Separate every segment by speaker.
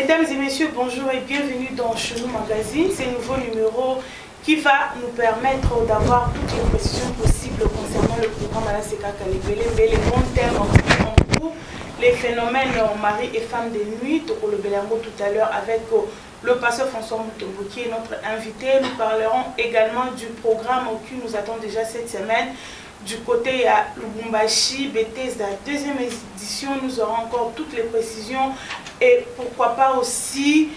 Speaker 1: Mesdames et messieurs, bonjour et bienvenue dans Chenou Magazine. C'est un nouveau numéro qui va nous permettre d'avoir toutes les précisions possibles concernant le programme Alaseka Kalebele, les bons thèmes en cours, les phénomènes mari et femme de nuit, au le Belango tout à l'heure avec le pasteur François Moutombo qui est notre invité. Nous parlerons également du programme qui nous attend déjà cette semaine. Du côté à Lubumbashi, Bethesda, deuxième édition, nous aurons encore toutes les précisions et pourquoi pas aussi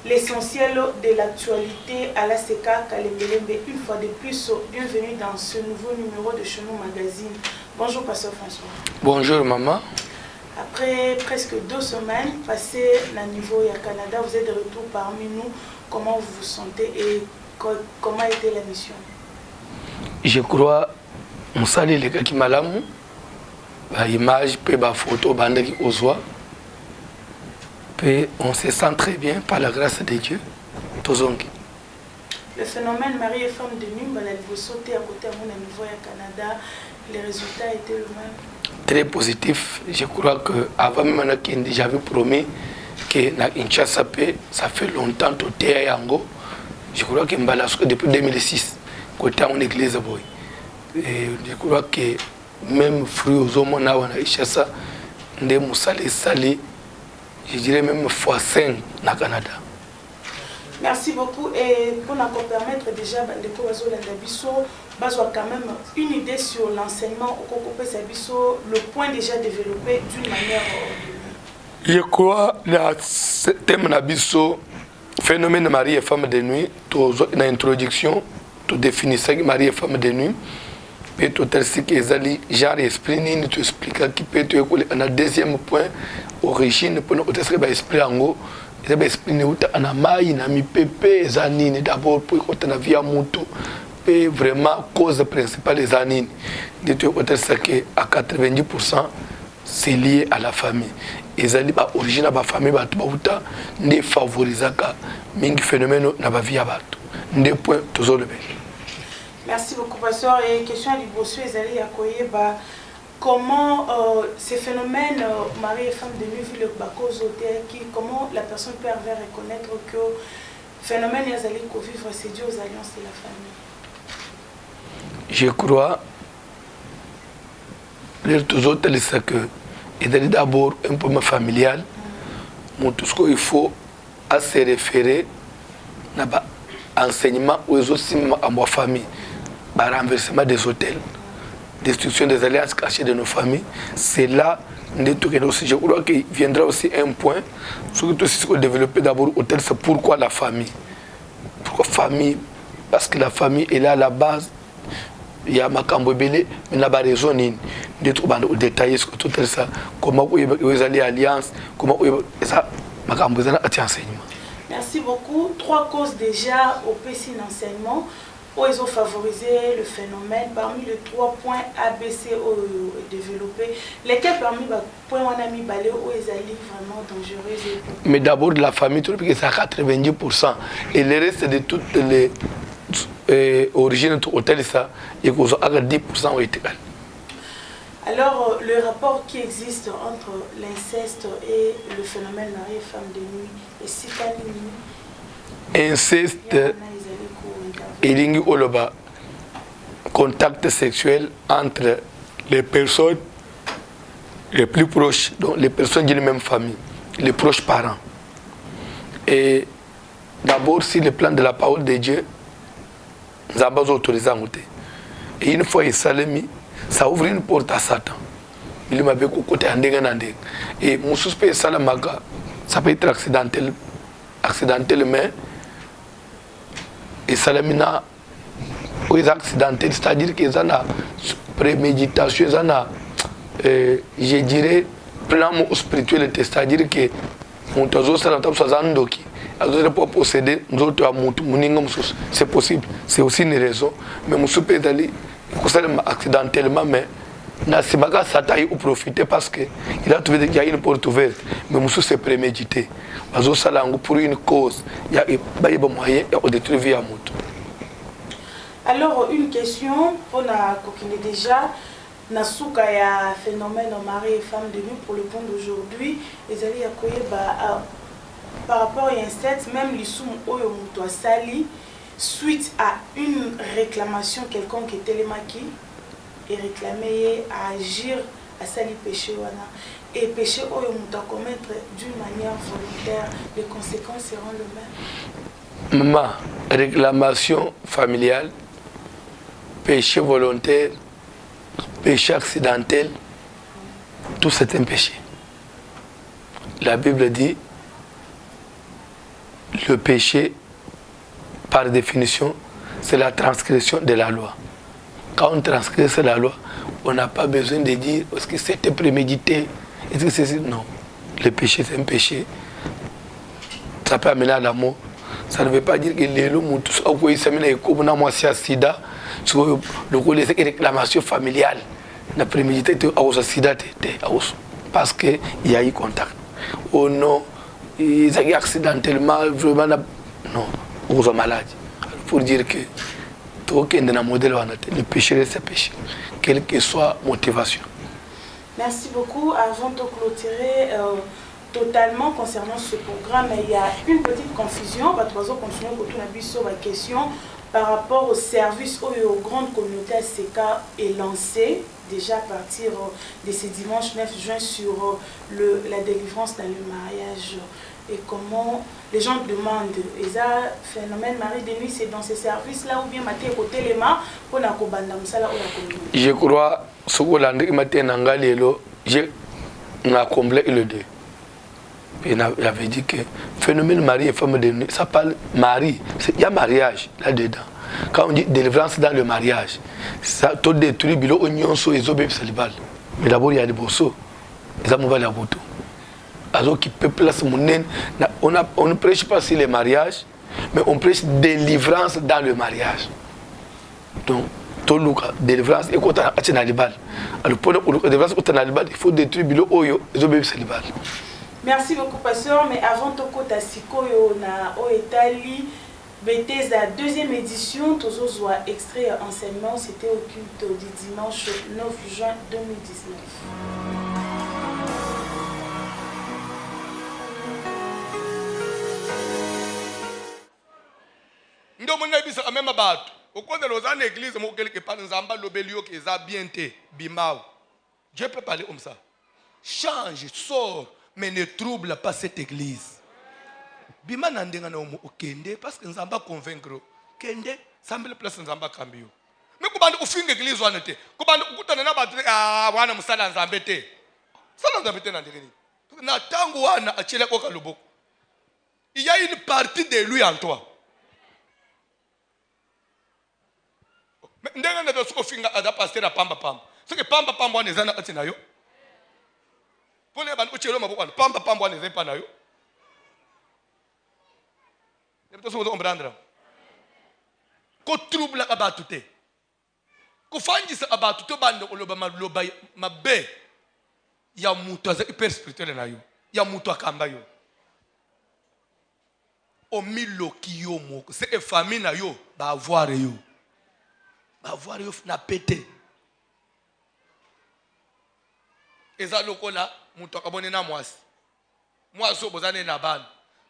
Speaker 1: l'essentiel de l'actualité à la Seka Kalebele. Une fois de plus, bienvenue dans ce nouveau numéro de Chenou Magazine. Bonjour Pasteur François.
Speaker 2: Bonjour maman.
Speaker 1: Après presque 2 semaines passées à niveau au Canada, vous êtes de retour parmi nous. Comment vous vous sentez et comment a été la mission?
Speaker 2: Je crois musali les gars qui malamu ba image pe ba photo bande qui ozwa pe on se sent très bien par la grâce de Dieu tozongi.
Speaker 1: Le phénomène mari et femme de nuit bah vous sautez à côté à mon niveau au Canada, les résultats étaient le même.
Speaker 2: Très positif. Je crois que avant même j'avais promis que na Kinshasa ça fait longtemps tout est yango. Je crois que Mbalasco depuis 2006 côté en église boy. Et je crois que même fruits aux hommes na wana Kinshasa ndé musali sali je dirais même x5 na Canada.
Speaker 1: Merci beaucoup et pour nous permettre déjà de quand même une idée sur l'enseignement au Coco Sabiso, le point déjà développé d'une manière.
Speaker 2: Je crois le thème Nabiso, phénomène de mari et femme de nuit, une introduction, tout définissant mari et femme de nuit, et tout ce qui est genre esprit, ni tu expliques qui peut te écouler. Un deuxième point, origine pour nous esprit en haut. Esprit ne uta anamai na mipepe zanini d'abord pour que na via mutu et vraiment cause principale zanini de tout ça que à 90% c'est lié à la famille et zali ba origine ba famille ba tuba ne favorisaka mingi phénomène na ba via batu ne point toujours le bien.
Speaker 1: Merci beaucoup pasteur et question à Liboso ezali ya koyeba comment ces phénomènes, mari et femme de nuit, vu le cause comment la personne peut reconnaître que le phénomène est allé vivre, c'est dû aux alliances de la famille?
Speaker 2: Je crois que tous autres, c'est que il est d'abord un peu familial, mais tout ce qu'il faut à se référer à l'enseignement aux autres à ma famille, par renversement des hôtels. Destruction des alliances cachées de nos familles, c'est là aussi, je crois qu'il viendra aussi un point sur tout ce qu'on développe d'abord hôtel, c'est pourquoi la famille. Pourquoi famille? Parce que la famille est là à la base. Il y a Makambo Bélé, mais il n'y a pas raison de tout détailler sur tout ça. Comment vous allez alliance, comment ça, Makambo Bélé a enseignement.
Speaker 1: Merci beaucoup. 3 causes déjà au PC d'enseignement. Où ils ont favorisé le phénomène parmi les 3 points ABC développés, lesquels parmi les points on a mis balé où ils allaient vraiment dangereux.
Speaker 2: Mais d'abord de la famille, c'est à 90%. Et le reste de toutes les origines de l'hôtel, ça, il y a 10% ont été.
Speaker 1: Alors, le rapport qui existe entre l'inceste et le phénomène mari et femme de nuit, et si
Speaker 2: inceste. Il y a contact sexuel entre les personnes les plus proches, donc les personnes d'une même famille, les proches parents. Et d'abord, sur le plan de la parole de Dieu, nous avons autorisé à monter. Et une fois il s'est mis, ça ouvre une porte à Satan. Il m'a dit côté andé. Et mon suspect Salamaga, ça peut être accidentellement. Et Salamina, aux accidentés, c'est-à-dire qu'ils ont une préméditation, je dirais, plan spirituel, c'est-à-dire que c'est possible, c'est aussi une raison. Mais mon accidentellement, mais Nasimaka Satan a profité parce qu'il a trouvé qu'il y a une porte ouverte, mais Moussou s'est prémédité. Pour une cause, il y a un moyen de détruire.
Speaker 1: Alors, une question pour la coquine déjà. Nasuka ya phénomène mari et femme de nuit pour le point d'aujourd'hui. Les alliés par rapport à inceste, même les sous oyo muto sali suite à une réclamation quelconque était les maquis et réclamer à agir à sali péché wana et péché oyo muto commettre d'une manière volontaire, les conséquences seront les mêmes.
Speaker 2: Ma réclamation familiale, péché volontaire, péché accidentel, tout c'est un péché. La Bible dit le péché, par définition, c'est la transgression de la loi. Quand on transgresse la loi, on n'a pas besoin de dire est-ce que c'était prémédité, est-ce que c'est... Non, le péché c'est un péché. Ça peut amener à la mort. Ça ne veut pas dire que les gens ont sida, le réclamation familiale, la prémédité de sida, parce qu'il y a eu contact. Oh non, ils ont accidentellement, vraiment, non, ils sont malades. Pour dire que le péché c'est péché, quelle que soit la motivation.
Speaker 1: Merci beaucoup. Avant de clôturer totalement concernant ce programme, il y a une petite confusion. On va continuer pour tout la sur la question par rapport au service où aux grandes communautés ACK est lancé déjà à partir de ce dimanche 9 juin sur la délivrance dans le mariage. Et comment les gens demandent, et ça, phénomène Marie de nuit, c'est dans ces services-là ou bien matin côté les mains pour la communauté.
Speaker 2: Je crois ce que l'on dit, j'ai comblé le deux. Il avait dit que phénomène mari et femme de nuit, ça parle mari, il y a mariage là-dedans. Quand on dit délivrance dans le mariage, ça tout détruit, bilo oignon so et zobé salibal. Mais d'abord il y a des bossos, ils ont mauvais la bouton. Alors qui peut placer mon nez, on ne prêche pas sur le mariage, mais on prêche délivrance dans le mariage. Donc tout le délivrance et quand on a libal. Alors pour la délivrance quand on a libal, il faut détruire bilo oyo et zobé salibal.
Speaker 1: Merci beaucoup, pasteur. Mais avant de côté Sikoyo na Oetali, Bethesda deuxième édition, tous les extrait enseignement, c'était au culte du dimanche 9 juin 2019.
Speaker 2: Ndo mona bisa amema bato okonde lozana église mo quelque part nzamba lobelio ke za bien te bimao. Dieu peut parler comme ça. Change, sort, mais ne trouble pas cette église. Bima nandenga na omo okende parce que nzamba convaincre kende sambele place nzamba kambio. Mais kubanda ufinga église wana te. Kubanda ukutana na bato wana musala nzambe te. Sala nzambe te nandengeni. Na tango wana achele ko kaloboko. Il y a une partie de lui en toi. Ndenga na dosko finga ada pasteur a pamba pamba. Ce que pamba pamba wana ezana atina yo. Pole ban uchelo maboko wana pamba pamba wana ezepa na yo. Nebto so comprendre. Ko trouble abatu te. Ko fangisa abatu to bando oloba maloba mabe ya mutu aza hyper spirituel na yo. Ya mutu akamba yo. O miloki yo moko. C'est que famille na yo ba avoir yo. Avoir yo na pété. Eza lokola mutu akabone na mwasi. Mwasi obozane na bana.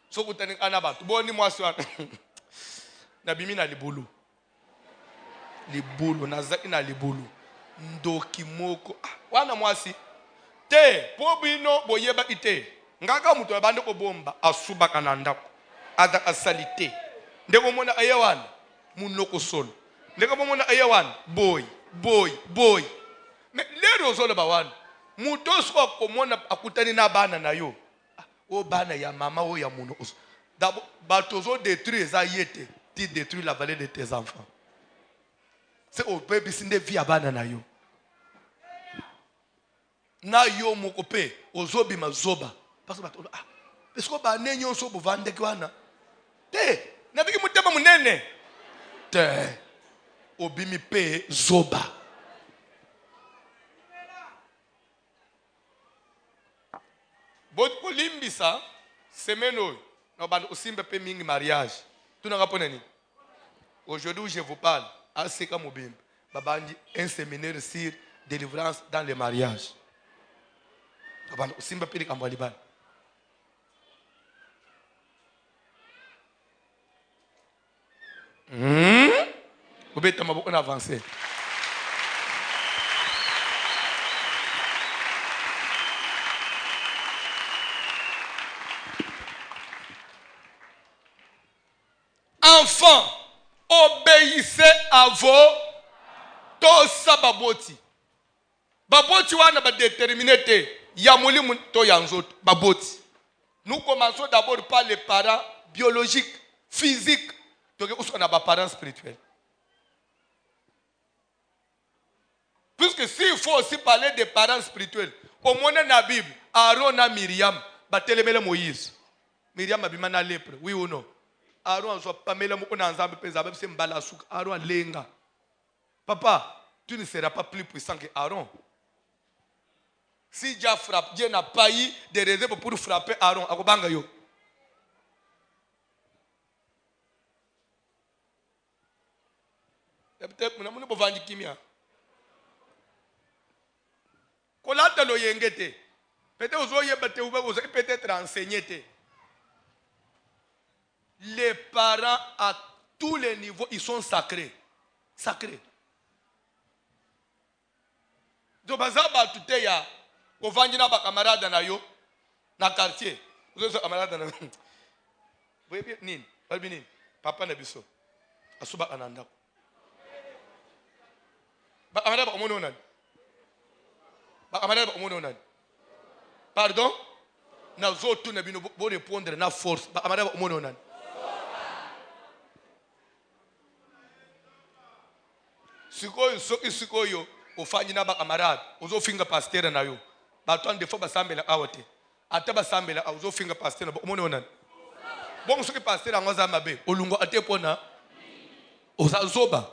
Speaker 2: So kutani ana batu. Boni mwasi wana. Na bimi na libulu. Libulu na zaki na libulu. Ndoki moko. Wana mwasi. Te po bino boyeba ite. Ngaka mutu abande ko bomba asuba kana ndako. Ada asalite. Ndeko mona ayawana munoko solo. Ndeko mona ayawana boy. Mais lero solo bawana. Muto so komona akutani na bana na yo. O bana ya mama o ya muno. D'abord batozo détruire za yete, tu détruis la vallée de tes enfants. C'est au bébé sinde vie abana na yo. Na yo mokope ozobi mazoba. Parce que parce que ba nenyo so bovande kwana. Te, na biki mutema munene. Te. Obimi pe zoba. Bot kolimbisa semeno na bande osimba pe mingi mariage. Tu n'as pas nini. Aujourd'hui je vous parle à Seka Mobimba. Babandi un séminaire sur délivrance dans le mariage. Babandi osimba pe kambali ban. On a avancé. Enfants, obéissez à vos tosa baboti. Baboti wana ba déterminé te ya mulimu to yanzoto baboti. Nous commençons d'abord par les parents biologiques, physiques, donc on a des parents spirituels. Puisque s'il faut aussi parler des parents spirituels, au moins dans la Bible, Aaron et Myriam, batelemele Moïse. Myriam a bimana lèpre, oui ou non? Aaron a pas mêlé mon ensemble, c'est mbalasouk. Aaron lenga. Papa, tu ne seras pas plus puissant que Aaron. Si Dieu frappe, Dieu n'a pas eu de raison pour frapper Aaron. Akobanga yo. Peut-être mon amour vendre kimia. Kolata lo yengete. Peut-être aux oyebate ou peut-être enseigner te. Les parents à tous les niveaux, ils sont sacrés. Sacrés. Donc, bazaba tout est ya. Au vendina ba camarade na yo, na quartier. Vous êtes camarade na. Vous voyez bien, nin, balbinin, papa na biso. Asuba ananda. Ba camarade ba omono nan. Ba camarade ba omono nan. Pardon? Na zotu na bino bo répondre na force. Ba camarade ba omono nan. Sikoyo ofanyi na ba camarade ozo finga pasteur na yo bato ande fo basambela awate ata basambela ozo finga pasteur na omone onan bon soki pasteur angoza mabe olungo ate pona ozazoba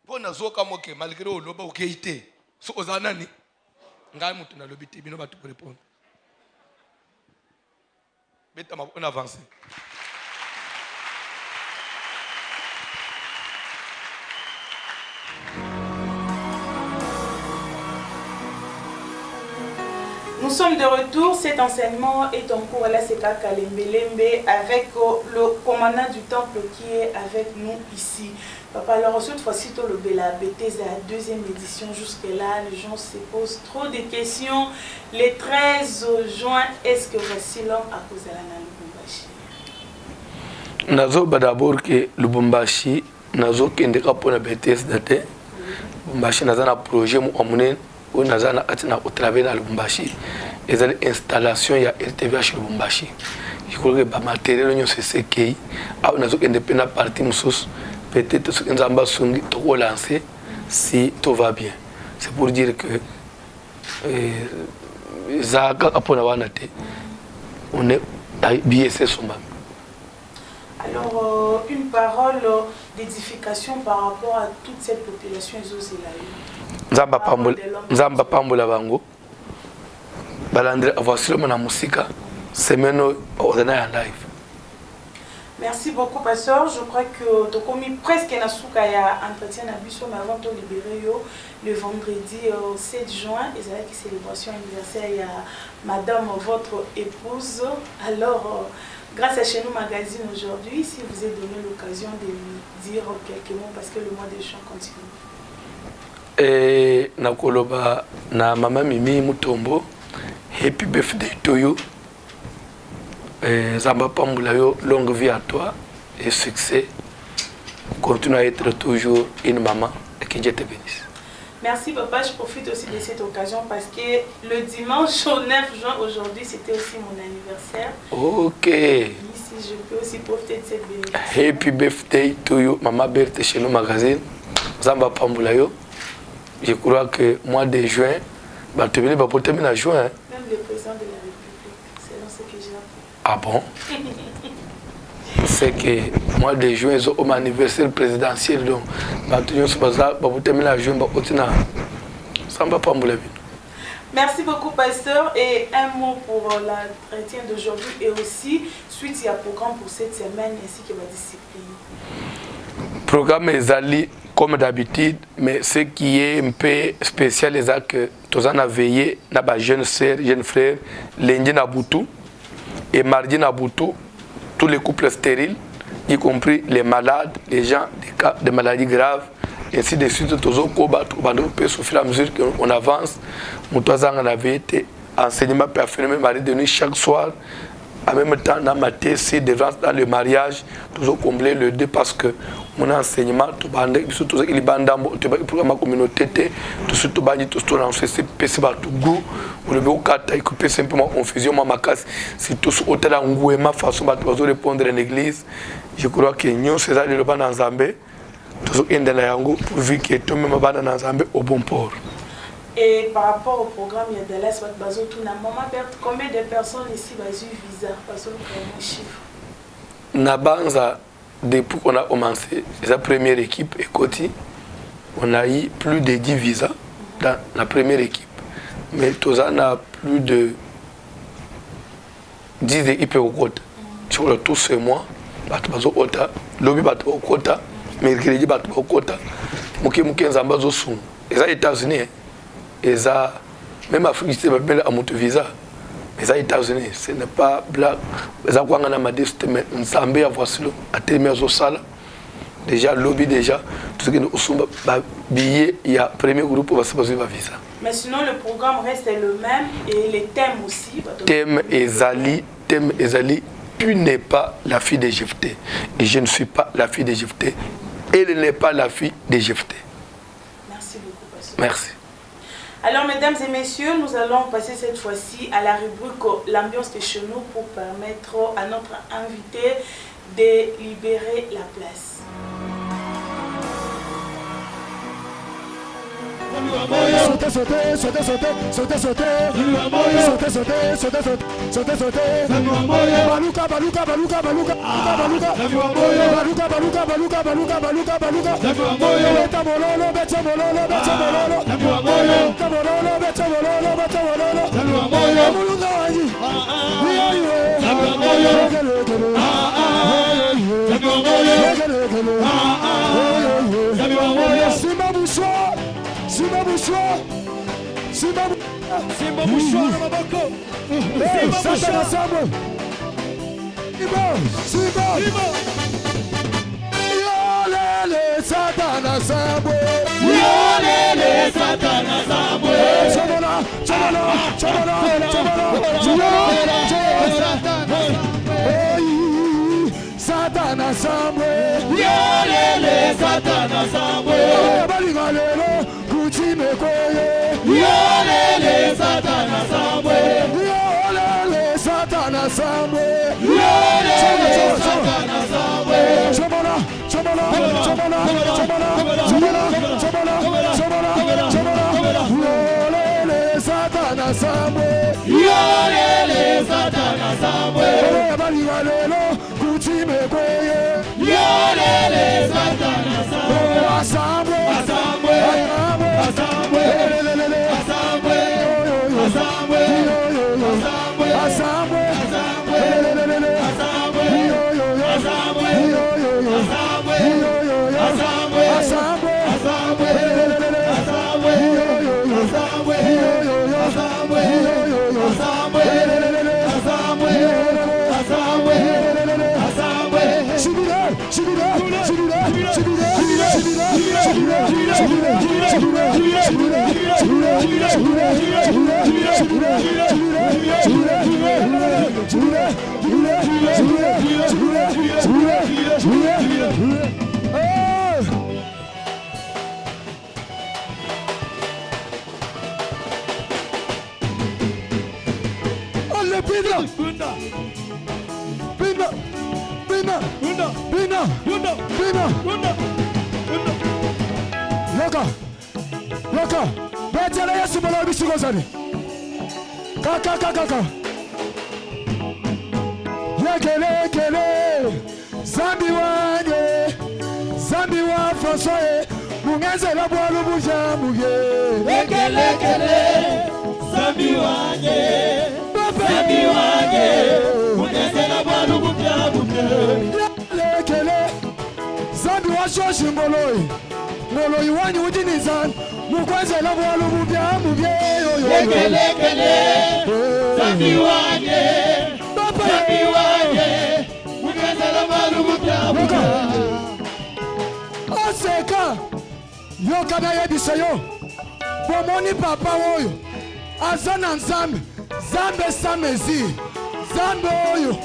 Speaker 2: pona zoka moke malgré oloba okeite so ozanani ngai mutu na lobite bino batu répondre. On avance.
Speaker 1: Nous sommes de retour. Cet enseignement est en cours à la CK Kalembelembe avec le commandant du temple qui est avec nous ici. Papa, alors cette fois-ci, le Bela Bethesda, la deuxième édition. Jusque-là, les gens se posent trop de questions. Le 13 juin, est-ce que voici l'homme à cause de la Lubumbashi?
Speaker 2: Nazo d'abord que Lubumbashi, Nazo qui est pour la Bethesda, Lubumbashi, Nazo un projet amunen où Nazo au travail dans Lubumbashi. Et l'installation il y a RTVH Lubumbashi. Je crois que le matériel nous c'est ce qui, Nazo qui est une partie nous. Peut-être ce que nous avons lancé si tout va bien. C'est pour dire que on est BSS Somba.
Speaker 1: Alors, une parole d'édification par rapport à toute cette population
Speaker 2: Nzamba Pambola Bango. Balandre voici le musika. Semaine au live.
Speaker 1: Merci beaucoup, pasteur. Je crois que tu as commis presque un entretien à Bissau, mais avant de libérer le vendredi 7 juin, et c'est là que célébration anniversaire, il y a madame, votre épouse. Alors, grâce à Chez Nous Magazine aujourd'hui, si vous avez donné l'occasion de lui dire quelques mots, parce que le mois de juin continue.
Speaker 2: Et nakoloba na mama Mimi Mutombo, happy birthday to you. Zamba Pambulayo, longue vie à toi et succès. Continue à être toujours une maman et que Dieu te bénisse.
Speaker 1: Merci papa, je profite aussi de cette occasion parce que le dimanche au 9 juin aujourd'hui c'était aussi mon anniversaire.
Speaker 2: Ok.
Speaker 1: Ici je peux aussi profiter de cette bénédiction.
Speaker 2: Happy birthday to you, Maman Berthe Chez Nous Magazine. Zamba Pambulayo. Je crois que mois de juin, tu venir pour terminer en juin.
Speaker 1: Même le président de la République, selon ce que j'ai appris.
Speaker 2: Ah bon? C'est que mois de juin, c'est mon anniversaire présidentiel. Donc,
Speaker 1: merci beaucoup, pasteur. Et un mot pour l'entretien d'aujourd'hui et aussi, suite, il y a un programme pour cette semaine ainsi que la discipline.
Speaker 2: Programme Ezali comme d'habitude, mais ce qui est un peu spécial, c'est que tous en a veillé, na ba jeune sœur, jeune frère, lundi na Boutou et mardi na Boutou, tous les couples stériles, y compris les malades, les gens de maladies graves, et ainsi de suite, tous au combat, au fur et à mesure qu'on avance, nous tous en avait été enseignement personnel, mari de nuit chaque soir. En même temps, dans ma thèse, dans le mariage, toujours combler le deux parce que mon enseignement, surtout il est dans ma communauté, tout ce tout bani, tout ce tout c'est PC Batugou, ou le bureau kata, il coupe simplement confusion, ma casse, c'est tout ce hôtel en gouema, façon de répondre à l'église. Je crois que nous, c'est ça, le ban en Zambé, tout ce qui est dans la yango, pourvu que tout le monde va dans Zambé au bon port.
Speaker 1: Et par rapport au programme Yadalas, combien de personnes ici ont eu visa? Parce que le chiffre.
Speaker 2: Nabanza, depuis qu'on a commencé, la première équipe, Ekoti, on a eu plus de 10 visas dans la première équipe. Mais tous on a plus de 10 équipes au quota. Sur le tout ce mois, Batbazo Ota, Lobby Batba au quota, Mercredi Batba au quota, Mouké Zambazo Soum. Et ça, les États-Unis. Et ça, même Afrique, c'est pas à mon visa. Mais ça, les États-Unis, ce n'est pas blague. Mais ça, quand on a ma destin, mais on s'en va à voir à Témé au Sala. Déjà, lobby, déjà, tout ce qui est billet, il y a premier groupe pour se poser ma visa.
Speaker 1: Mais sinon, le programme reste le même et les thèmes aussi.
Speaker 2: Thème Ezali, tu n'es pas la fille de Jephté. Et je ne suis pas la fille de Jephté. Elle n'est pas la fille de Jephté.
Speaker 1: Merci beaucoup, pasteur.
Speaker 2: Merci.
Speaker 1: Alors, mesdames et messieurs, nous allons passer cette fois-ci à la rubrique L'ambiance de chez nous pour permettre à notre invité de libérer la place.
Speaker 3: Sauter, sauter, sauter, sauter, sauter, sauter, sauter, sauter, sauter, sauter, sauter, baluka, baluka, baluka, baluka, baluka, baluka, baluka, baluka, baluka, baluka, baluka, beta bololo, beta bololo, beta bololo, beta bololo, beta bololo, beta bololo, mulunga wanji, Simba Bouchoir, Simba Bouchoir, Simba Bouchoir na maboko, Simba Bouchoir, Simba, Yolele Satana Sambo, Yolele Satana Sambo, Chomola, Chomola, Chomola, Chomola, Satana Sambo, Yolele Satana Sambo, Balingalelo, Kuchime Koye, Yolele Satana Sambo, Yolele Satana Sambo, Yolele Satana Sambo, Chomola, Chomola, Chomola, Chomola, Chomola, Chomola, Chomola, Chomola, Yolele Satana Sambo, Yolele Satana Sambo, Balingalelo, Kuchime Koye, Yolele Satana Sambo, Assemble, Assemble, Assemble, Assemble, Assemble, Assemble, Assemble, Loka, betele Yesu mola bishigozani. Kaka. Yekele, Zambi wa François, mungeze la boalu buja muye. Yekele, Zambi wanye, mungeze la boalu buja muye. Yekele, Zambi wa shoshi mboloi. ngolo iwanyu ujinizan mukwenzela bwalo mubya mubyeyo
Speaker 4: Lekelekele Zambi wanye Zambi wanye Mukwenzela bwalo mubya mubyeyo
Speaker 3: Oseka yokana yebisa yo bomoni papa oyo aza na nzambe Zambe samezi Zambe oyo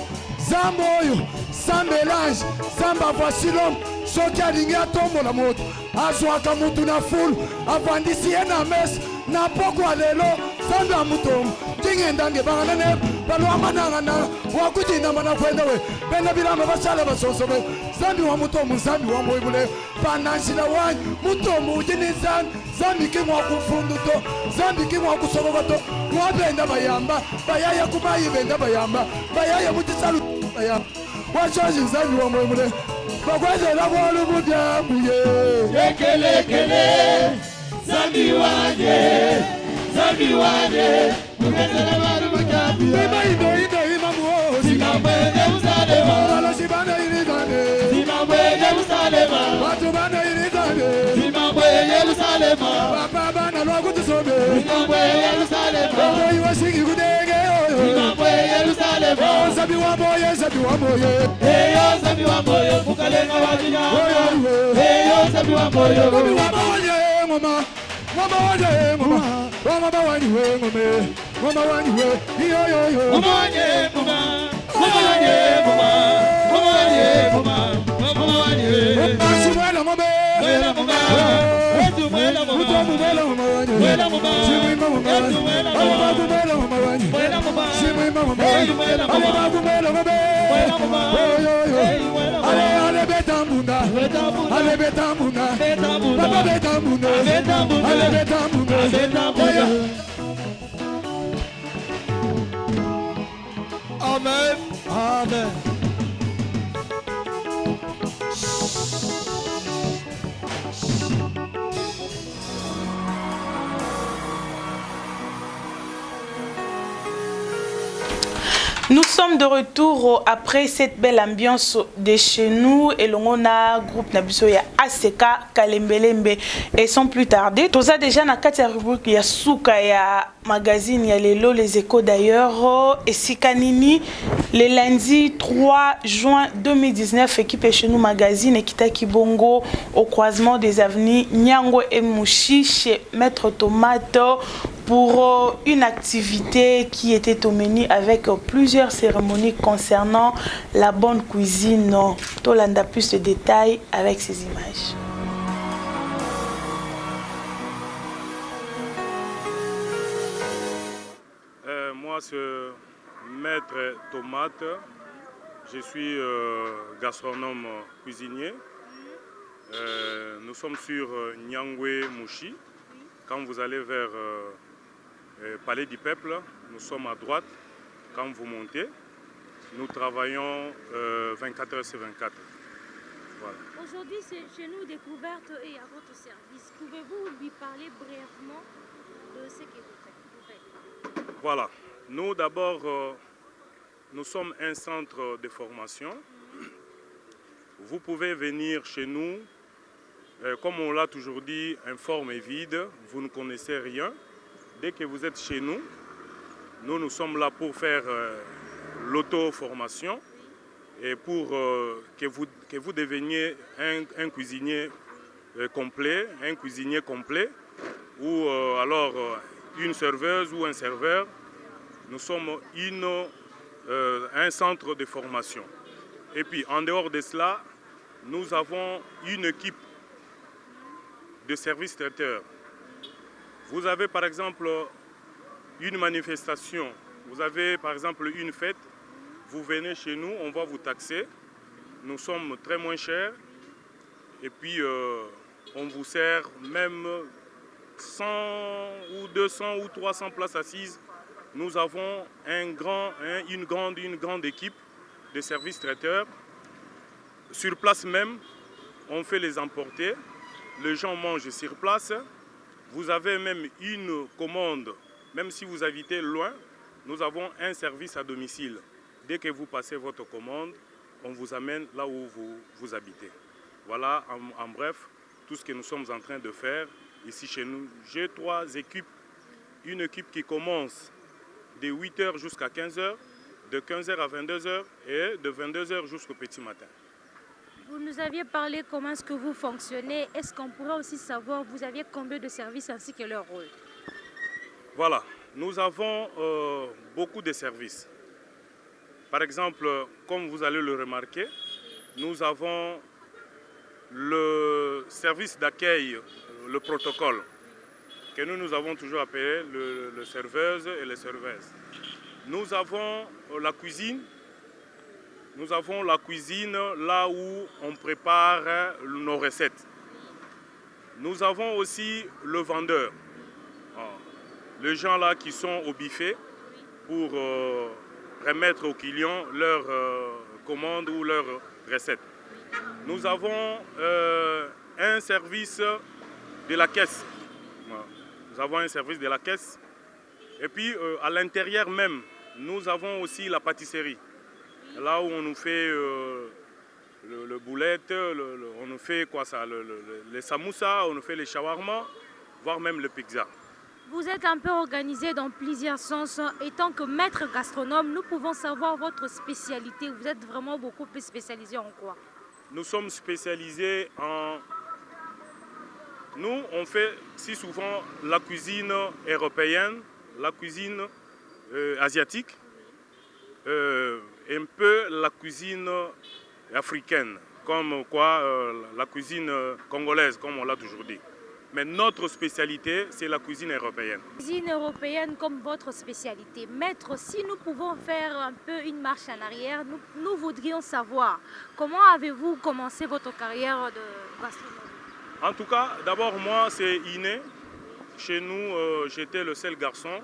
Speaker 3: Zambe lange Zambe avwasilom soki alingi atombola moto azwaka mutu na fulu avandisi ye na mesa na pokwa lelo Zambe amutomu tingendange banganane balwamanangana wakujinama na kwenda we bena bilamba basala basosome Zambi wa mutomu Zambi wa moibule pananshila wanyu mutomu ujinizani Zambi kimwa kufundu to Zambi kimwa kusoboka to wabenda bayamba bayaya kumayi benda bayamba bayaya mutisalu bayamba wachoji Zambi wa moibule bakwezela bwalo mudyamuye
Speaker 4: Lekelekele Zambi wanye Mukwenzela bwalo mubya mubyeyo Zimbabwe Jerusalema
Speaker 3: Balosibane irizane
Speaker 4: Zimbabwe Jerusalema
Speaker 3: Watu bane irizane
Speaker 4: Zimbabwe Jerusalema
Speaker 3: Papa bana lwakutusome
Speaker 4: Zimbabwe Jerusalema
Speaker 3: Oyo iwasingi kudege oyo
Speaker 4: Zimbabwe Jerusalema
Speaker 3: Zabi wa moye
Speaker 4: Eyo Zambi wa moyo Mukalenga wajinya Eyo Zambi wa moyo
Speaker 3: Zabi wa moye ngoma Ngoma waje ngoma Ngoma wanyi we ngome Ngoma wanyi we Iyo yo yo
Speaker 4: Ngoma wanye ngoma Ngoma wanye ngoma Ngoma wanye ngoma Ngoma wanye
Speaker 3: Asi mwela ngome
Speaker 4: Mwela ngoma Etu mwela ngoma
Speaker 3: Mutomu mwela ngoma wanyi
Speaker 4: Mwela ngoma
Speaker 3: Simwima ngoma wanyi
Speaker 4: Etu mwela
Speaker 3: Alibaku
Speaker 4: ngoma
Speaker 3: mwela ngoma wanyi
Speaker 4: Mwela ngoma
Speaker 3: Simwima ngoma wanyi
Speaker 4: Etu mwela ngoma
Speaker 3: Alibaku mwela ngoma
Speaker 4: Mwela ngoma
Speaker 3: Ale betambunda
Speaker 4: Betambunda
Speaker 3: Ale betambunda
Speaker 4: Betambunda
Speaker 3: Papa betambunda
Speaker 4: Betambunda
Speaker 3: Ale betambunda
Speaker 4: Betambunda
Speaker 3: Amen Amen
Speaker 1: Nous sommes de retour après cette belle ambiance de chez nous et l'on a groupe Nabiso ya ACK Kalembelembe et sans plus tarder tous a déjà na kati ya rubrique ya Souka ya magazine ya Lelo les échos d'ailleurs et Sikanini le lundi 3 juin 2019 équipe chez nous magazine et Kita Kibongo au croisement des avenues Nyango et Mouchi chez Maître Tomato pour une activité qui était au menu avec plusieurs cérémonies concernant la bonne cuisine. Tolanda plus de détails avec ces images.
Speaker 5: Moi, c'est Maître Tomate. Je suis gastronome cuisinier. Nous sommes sur Nyangwe Mouchi. Quand vous allez vers Palais du Peuple, nous sommes à droite. Quand vous montez, nous travaillons 24 heures sur 24. Voilà.
Speaker 6: Aujourd'hui, c'est chez nous Découverte et à votre service. Pouvez-vous lui parler brièvement de ce que vous faites?
Speaker 5: Voilà. Nous, d'abord, nous sommes un centre de formation. Vous pouvez venir chez nous. Comme on l'a toujours dit, informe et vide, vous ne connaissez rien. Dès que vous êtes chez nous, nous sommes là pour faire l'auto-formation et pour que vous deveniez un cuisinier complet, ou alors une serveuse ou un serveur. Nous sommes un centre de formation. Et puis en dehors de cela, nous avons une équipe de services traiteurs. Vous avez par exemple une manifestation, vous avez par exemple une fête, vous venez chez nous, on va vous taxer. Nous sommes très moins chers et puis on vous sert même 100 ou 200 ou 300 places assises. Nous avons une grande équipe de services traiteurs. Sur place même, on fait les emporter. Les gens mangent sur place. Vous avez même une commande, même si vous habitez loin, nous avons un service à domicile. Dès que vous passez votre commande, on vous amène là où vous habitez. Voilà, en bref, tout ce que nous sommes en train de faire ici chez nous. J'ai 3 équipes. Une équipe qui commence de 8h jusqu'à 15h, de 15h à 22h et de 22h jusqu'au petit matin.
Speaker 6: Vous nous aviez parlé comment est-ce que vous fonctionnez. Est-ce qu'on pourrait aussi savoir, vous aviez combien de services ainsi que leur rôle?
Speaker 5: Voilà, nous avons beaucoup de services. Par exemple, comme vous allez le remarquer, nous avons le service d'accueil, le protocole, que nous avons toujours appelé le serveuse et les serveuses. Nous avons la cuisine. Nous avons la cuisine là où on prépare nos recettes. Nous avons aussi le vendeur. Les gens là qui sont au buffet pour remettre aux clients leurs commandes ou leurs recettes. Nous avons un service de la caisse. Nous avons un service de la caisse. Et puis à l'intérieur même, nous avons aussi la pâtisserie. Là où on nous fait le boulette, on nous fait quoi ça, les samoussas, on nous fait les shawarma, voire même le pizza.
Speaker 6: Vous êtes un peu organisé dans plusieurs sens. Étant que maître gastronome, nous pouvons savoir votre spécialité. Vous êtes vraiment beaucoup plus spécialisé en quoi?
Speaker 5: Nous sommes spécialisés en... Nous, on fait si souvent la cuisine européenne, la cuisine asiatique, un peu la cuisine africaine, comme quoi la cuisine congolaise, comme on l'a toujours dit. Mais notre spécialité, c'est la cuisine européenne.
Speaker 6: Cuisine européenne comme votre spécialité. Maître, si nous pouvons faire un peu une marche en arrière, nous voudrions savoir comment avez-vous commencé votre carrière de gastronomie?
Speaker 5: En tout cas, d'abord moi, c'est inné. Chez nous, j'étais le seul garçon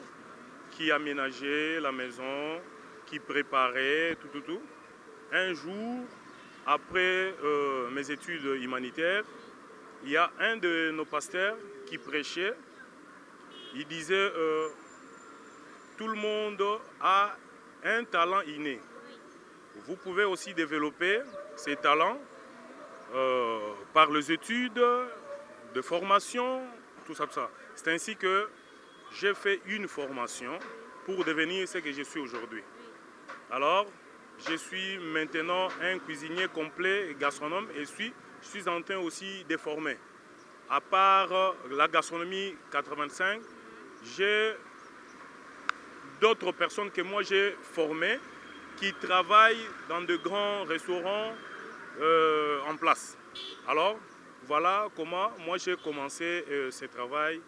Speaker 5: qui aménageait la maison, qui préparait tout. Un jour, après mes études humanitaires, il y a un de nos pasteurs qui prêchait. Il disait tout le monde a un talent inné. Vous pouvez aussi développer ces talents par les études de formation, tout ça. C'est ainsi que j'ai fait une formation pour devenir ce que je suis aujourd'hui. Alors, je suis maintenant un cuisinier complet, gastronome, et je suis en train aussi de former. À part la gastronomie 85, j'ai d'autres personnes que moi j'ai formées qui travaillent dans de grands restaurants en place. Alors, voilà comment moi j'ai commencé ce travail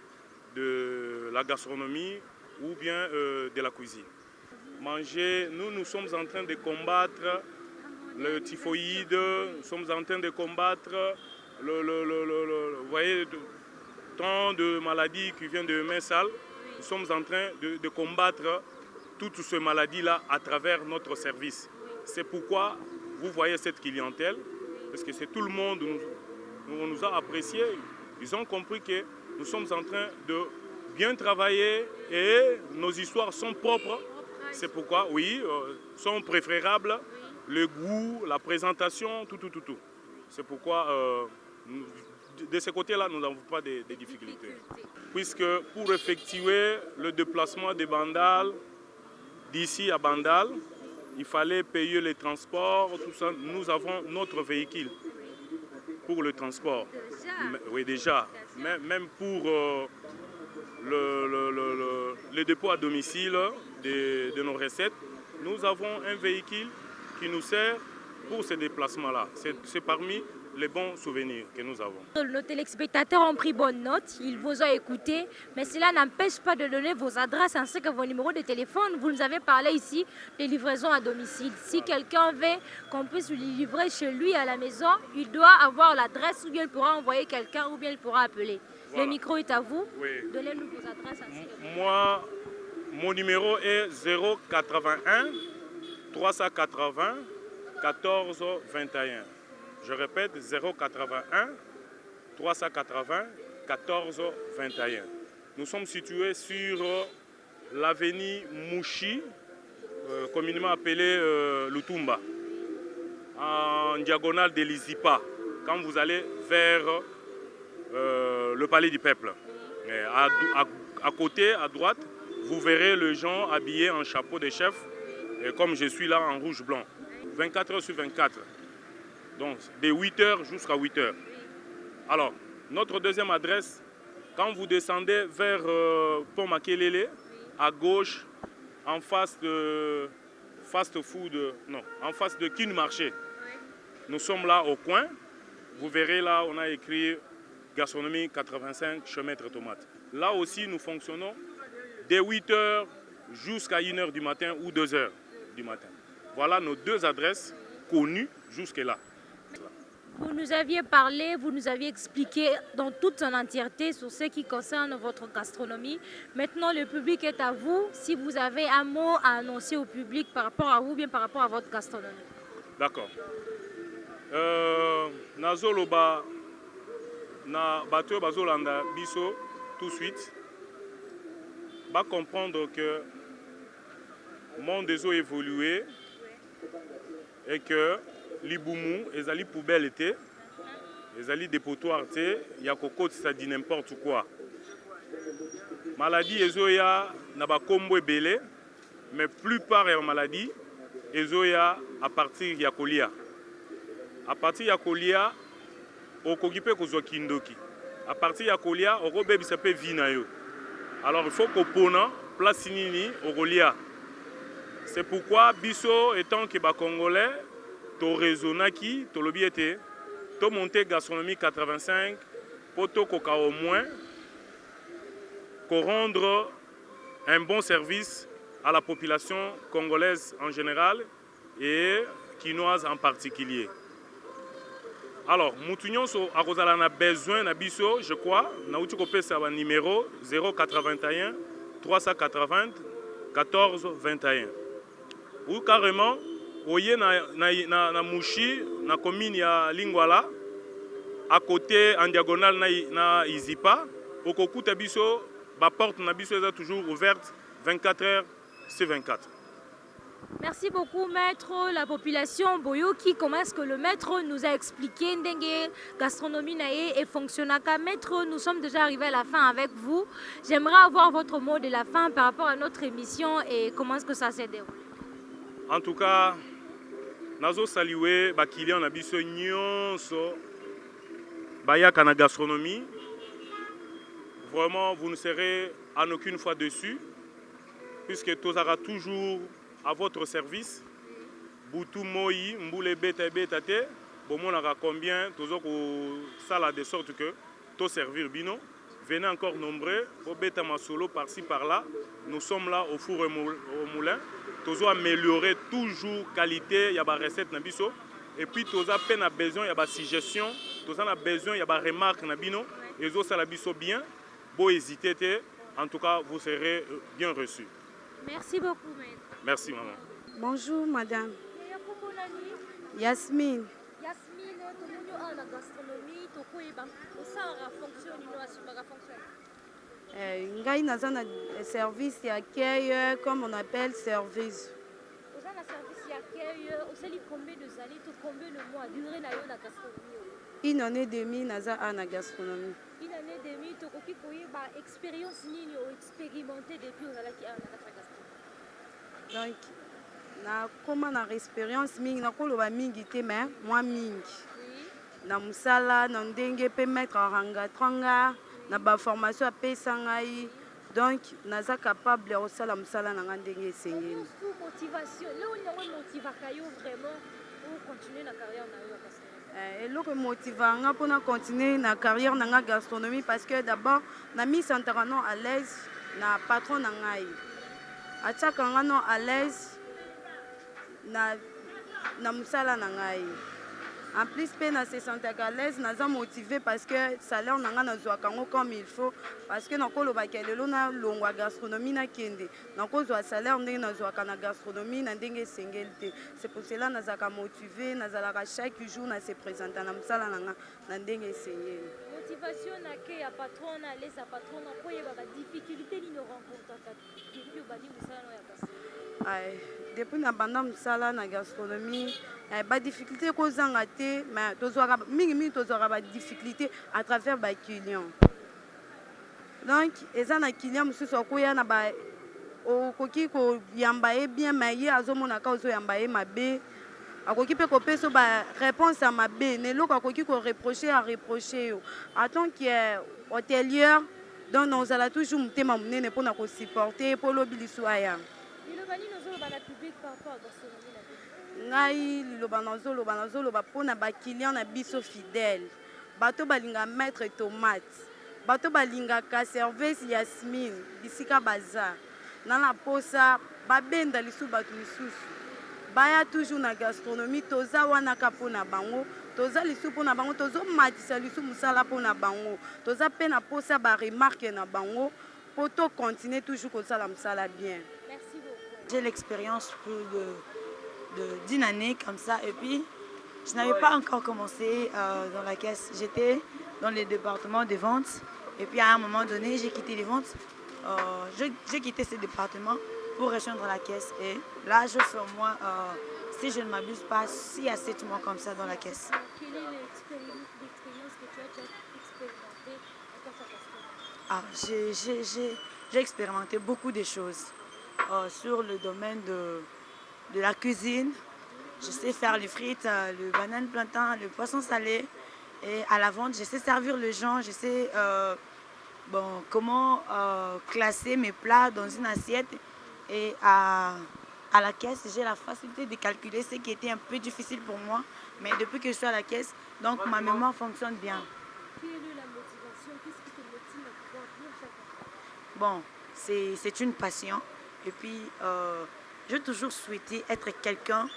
Speaker 5: de la gastronomie ou bien de la cuisine. Manger, nous sommes en train de combattre le typhoïde, nous sommes en train de combattre vous voyez, tant de maladies qui viennent de mains sales. Nous sommes en train de combattre toutes ces maladies-là à travers notre service. C'est pourquoi vous voyez cette clientèle, parce que c'est tout le monde, on nous a apprécié. Ils ont compris que nous sommes en train de bien travailler et nos histoires sont propres. C'est pourquoi, oui, sont préférables, le goût, la présentation, tout. C'est pourquoi, de ce côté-là, nous n'avons pas de difficultés. Puisque pour effectuer le déplacement de Bandal, d'ici à Bandal, il fallait payer les transports, tout ça. Nous avons notre véhicule pour le transport. Oui, déjà. Même pour le dépôt à domicile de nos recettes, nous avons un véhicule qui nous sert pour ces déplacements-là. C'est parmi les bons souvenirs que nous avons.
Speaker 6: Nos téléspectateurs ont pris bonne note, ils vous ont écouté, mais cela n'empêche pas de donner vos adresses ainsi que vos numéros de téléphone. Vous nous avez parlé ici de livraison à domicile. Si quelqu'un veut qu'on puisse lui livrer chez lui à la maison, il doit avoir l'adresse ou bien il pourra envoyer quelqu'un ou bien il pourra appeler. Voilà. Le micro est à vous. Oui. Donnez-nous vos adresses ainsi que
Speaker 5: moi, mon numéro est 081 380 14 21. Je répète, 081 380 14 21. Nous sommes situés sur l'avenue Mouchi, communément appelée Lutumba, en diagonale de l'Izipa. Quand vous allez vers le palais du peuple. Et à côté, à droite, vous verrez les gens habillés en chapeau de chef, et comme je suis là en rouge-blanc. 24 heures sur 24. Donc, de 8 heures jusqu'à 8 heures. Alors, notre deuxième adresse, quand vous descendez vers Pont Makelele, à gauche, en face de fast-food, non, en face de Kin Marché. Nous sommes là au coin. Vous verrez là, on a écrit gastronomie 85, chemin Tomate. Là aussi, nous fonctionnons dès 8 heures jusqu'à 1 heure du matin ou 2 heures du matin. Voilà nos deux adresses connues jusque-là.
Speaker 6: Vous nous aviez parlé, vous nous aviez expliqué dans toute son entièreté sur ce qui concerne votre gastronomie. Maintenant, le public est à vous. Si vous avez un mot à annoncer au public par rapport à vous, bien par rapport à votre gastronomie.
Speaker 5: D'accord. Nazoloba, na bateau bazolanda biso tout de suite. Va comprendre que le monde des eaux évolué et que Liboumou, les ali poubelles étaient, les ali dépotoirs étaient, il y a coco, ça dit n'importe quoi. Maladie, ezoya n'a pas combo belé, mais plupart des maladies, ezoya à partir de Yakolia. À partir de Yakolia, on s'occupe de Kindoki. À partir de Yakolia, on peut s'appeler Vinayo. Alors il faut qu'on pona place nini au Golia. C'est pourquoi Bisso étant que les Congolais, to raisonnaki, to lobiete, to monter gastronomie 85, pour to coca au moins, qu'on rendre un bon service à la population congolaise en général et quinoise en particulier. Alors, Moutunion a besoin de Bisso, je crois, na outi kopé ça numéro 081 380 14 21. Ou carrément, oye na Mouchi, na commune ya Lingwala, à côté en diagonale na Izipa, au Kokuta Bisso, la porte na Bisso est toujours ouverte 24 heures sur 24.
Speaker 6: Merci beaucoup, maître. La population Boyoki, comment est-ce que le maître nous a expliqué Ndenge gastronomie nae et fonctionnaka. Maître, nous sommes déjà arrivés à la fin avec vous. J'aimerais avoir votre mot de la fin par rapport à notre émission et comment est-ce que ça s'est déroulé.
Speaker 5: En tout cas, nazo saluer ba client na biso nyonso bayaka na gastronomie. Vraiment, vous ne serez en aucune fois dessus, puisque tout sera toujours à votre service. Boutou moi, mboule beta te, bomonaka combien, toujours ça là de sorte que tout servir bino. Venez encore nombreux, au beta masolo par-ci par-là. Nous sommes là au four au moulin. Toujours améliorer toujours qualité, il y a des recettes na biso. Et puis tous a peine besoin, il y a des suggestions, tous a besoin, il y a des remarques na bino. Et zo ça la biso bien. Beau hésiter, en tout cas vous serez bien reçus.
Speaker 6: Merci beaucoup, maître.
Speaker 5: Merci, maman.
Speaker 7: Bonjour, madame. Yasmine.
Speaker 6: Yasmine, tout le monde a la gastronomie, tout le monde fonctionne.
Speaker 7: Ngai naza na service d'accueil, comme on appelle service.
Speaker 6: Vous avez un service d'accueil, vous avez combien de années, combien de mois durée na la gastronomie?
Speaker 7: Une année et demie naza à la gastronomie.
Speaker 6: Une année et demie, tu as expérience nini ou expérimenté depuis vous avez la gastronomie.
Speaker 7: Donc, na comment na expérience mingi na koloba mingi te mais moi mingi. Na musala na ndenge pe mettre en ranga tranga na ba formation apesa ngai. Donc naza capable de osala musala na ndenge esengeli.
Speaker 6: Motivation, là où il y a motivation vraiment pour continuer la carrière na yo gastronomie.
Speaker 7: Et le que motivanga pour continuer na carrière na gastronomie parce que d'abord na mis sentarano à l'aise na patron na ngai. Ataka ngano à l'aise na musala na ngai. En plus pe na se sentir à l'aise naza motivé parce que salaire na nga nazwa kango comme il faut parce que nakolo bakelelo na longwa gastronomie na kende nakozwa salaire ndenge nazwa kana gastronomie na ndenge sengelte. C'est pour cela nazaka motivé nazalaka chaque jour na se présenter na musala na nga na ndenge sengeli.
Speaker 6: Motivation na ke ya patron na les patron na koyeba ba difficulté ni no rencontre ta depuis bani musala ya gastronomie.
Speaker 7: Depuis na banda msala na gastronomie, ba difficulté kozanga te, mais tozwaka mingi tozwaka ba difficulté à travers ba clients. Donc eza na client mususu akoya na ba okoki ko yamba ye bien mais ye azomona ka ozo yamba ye mabe. Akoki pe kopesa ba réponse à mabe, ne loko akoki ko reprocher à reprocher. En tant que hôtelier, donc nous allons toujours mutema munene pona ko supporter pour lobiliso aya. Ngai liloba nazoloba mpona bakilient na biso fidèle bato balinga maître tomate bato balingaka service Yasmine bisika bazar nana posa babenda lisu bato misusu baya toujours na gastronomie toza wanaka mpona bango toza lisu mpona bango tozomatisa lisu mosala mpona bango toza mpe na posa baremarke na bango po to continuer toujours kosala mosala bien.
Speaker 8: J'ai l'expérience d'une année comme ça et puis je n'avais pas encore commencé dans la caisse. J'étais dans les départements de vente et puis à un moment donné j'ai quitté les ventes. J'ai quitté ce département pour rejoindre la caisse et là je fais au moins, si je ne m'abuse pas, 6 à 7 mois comme ça dans la caisse.
Speaker 6: Quelle est l'expérience que tu as expérimentée?
Speaker 8: J'ai expérimenté beaucoup de choses. Sur le domaine de la cuisine, je sais faire les frites, le banane plantain, le poisson salé. Et à la vente, je sais servir les gens, je sais comment classer mes plats dans une assiette. Et à la caisse, j'ai la facilité de calculer ce qui était un peu difficile pour moi. Mais depuis que je suis à la caisse, donc ma mémoire fonctionne bien.
Speaker 6: Quelle est la motivation? Qu'est-ce qui te motive à pouvoir dire chaque fois?
Speaker 8: Bon, c'est une passion. Et puis, j'ai toujours souhaité être quelqu'un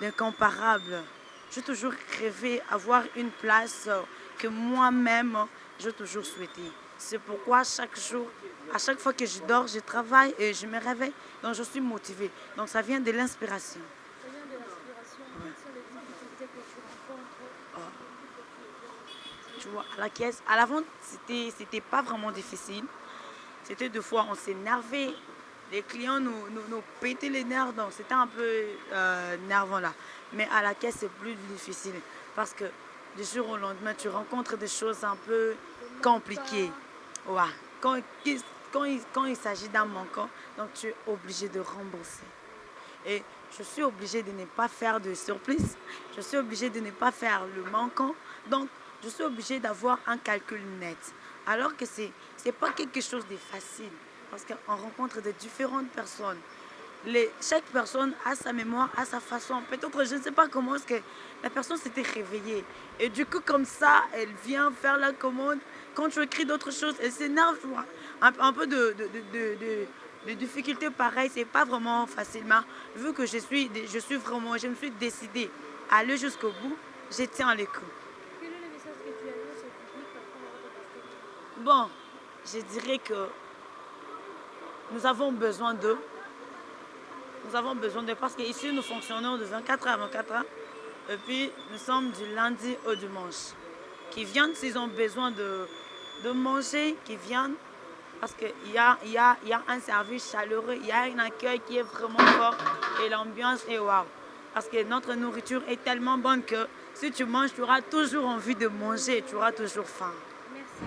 Speaker 8: d'incomparable. J'ai toujours rêvé avoir une place que moi-même, j'ai toujours souhaité. C'est pourquoi chaque jour, à chaque fois que je dors, je travaille et je me réveille. Donc, je suis motivée. Donc, ça vient de l'inspiration.
Speaker 6: Ça vient de l'inspiration. Quelles sont les difficultés que tu rencontres?
Speaker 8: Tu vois, à la caisse, à la vente, c'était pas vraiment difficile. C'était deux fois, on s'énervait. Les clients nous pétaient les nerfs, donc c'était un peu nervant là. Mais à la caisse, c'est plus difficile parce que du jour au lendemain, tu rencontres des choses un peu compliquées. Ouais. Quand il s'agit d'un manquant, donc tu es obligé de rembourser. Et je suis obligée de ne pas faire de surplus. Je suis obligée de ne pas faire le manquant. Donc, je suis obligée d'avoir un calcul net. Alors que ce n'est pas quelque chose de facile. Parce qu'on rencontre de différentes personnes. Chaque personne a sa mémoire, a sa façon. Peut-être, je ne sais pas comment est-ce que la personne s'était réveillée. Et du coup, comme ça, elle vient faire la commande. Quand tu écris d'autres choses, elle s'énerve. Un peu de difficultés pareilles, ce n'est pas vraiment facilement. Vu que je me suis décidée à aller jusqu'au bout, je tiens les coups.
Speaker 6: Quel est le message que tu annonces au public par rapport à votre?
Speaker 8: Bon, je dirais que nous avons besoin d'eux. Nous avons besoin d'eux parce qu'ici, nous fonctionnons de 24h à 24h. Et puis, nous sommes du lundi au dimanche. Qui viennent s'ils ont besoin de manger, qui viennent. Parce qu'il y a un service chaleureux, il y a un accueil qui est vraiment fort et l'ambiance est waouh. Parce que notre nourriture est tellement bonne que si tu manges, tu auras toujours envie de manger, tu auras toujours faim.
Speaker 6: Merci.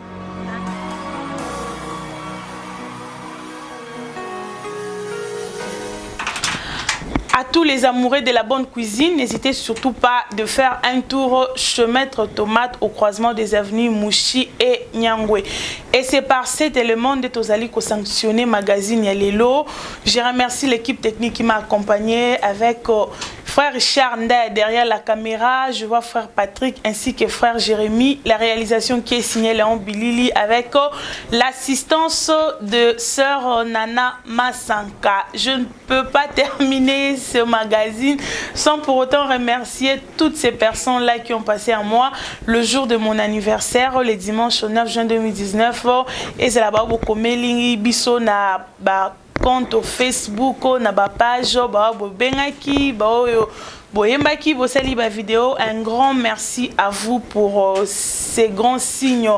Speaker 1: À tous les amoureux de la bonne cuisine, n'hésitez surtout pas de faire un tour chez Maître Tomate au croisement des avenues Mouchi et Nyangwe. Et c'est par cet élément de Tozali ko sanctionné magazine Yalelo. Je remercie l'équipe technique qui m'a accompagné avec frère Richard Nda derrière la caméra. Je vois frère Patrick ainsi que frère Jérémy. La réalisation qui est signée Léon Bilili avec l'assistance de sœur Nana Masanka. Je ne peux pas terminer ce magazine sans pour autant remercier toutes ces personnes-là qui ont passé à moi le jour de mon anniversaire, le dimanche 9 juin 2019. Et c'est là-bas où je biso na ba compte Facebook, na ba page, ba bengaki, ba boyembaki, bosali ba vidéo. Un grand merci à vous pour ces grands signes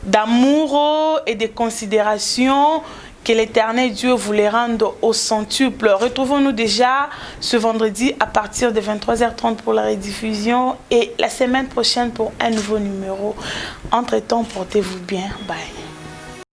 Speaker 1: d'amour et de considération Que l'Éternel Dieu vous les rende au centuple. Retrouvons-nous déjà ce vendredi à partir de 23h30 pour la rediffusion et la semaine prochaine pour un nouveau numéro. Entre-temps, portez-vous bien. Bye.